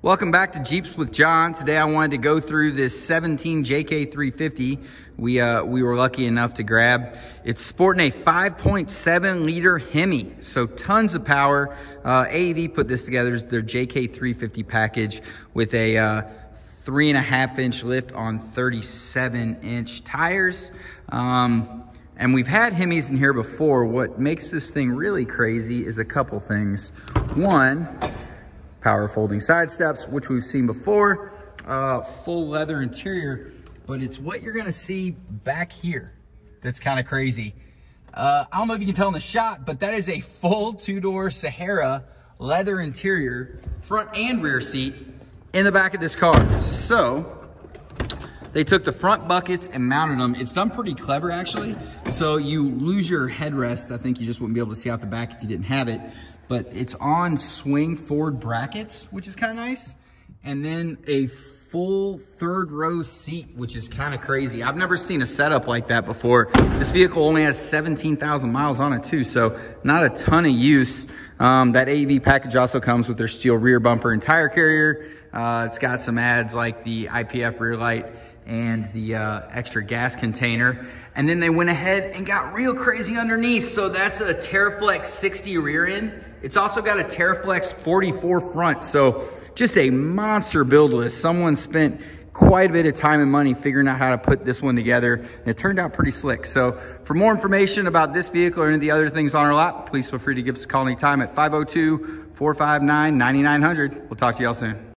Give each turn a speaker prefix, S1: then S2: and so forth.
S1: Welcome back to Jeeps with John. Today I wanted to go through this 17 JK350 we were lucky enough to grab. It's sporting a 5.7 liter HEMI, so tons of power. AEV put this together as their JK350 package with a 3.5 inch lift on 37 inch tires. And we've had HEMIs in here before. What makes this thing really crazy is a couple things. One, power folding side steps, which we've seen before, full leather interior, but it's what you're gonna see back here that's kind of crazy. I don't know if you can tell in the shot, but that is a full two-door Sahara leather interior, front and rear seat in the back of this car. So they took the front buckets and mounted them. It's done pretty clever, actually. So you lose your headrest. I think you just wouldn't be able to see out the back if you didn't have it. But it's on swing forward brackets, which is kind of nice. And then a full third row seat, which is kind of crazy. I've never seen a setup like that before. This vehicle only has 17,000 miles on it too, so not a ton of use. That AEV package also comes with their steel rear bumper and tire carrier. It's got some adds like the IPF rear light and the extra gas container. And then they went ahead and got real crazy underneath. So that's a teraflex 60 rear end. It's also got a teraflex 44 front. So just a monster build list. Someone spent quite a bit of time and money figuring out how to put this one together. And it turned out pretty slick. So for more information about this vehicle or any of the other things on our lot, please feel free to give us a call anytime at 502-459-9900. We'll talk to y'all soon.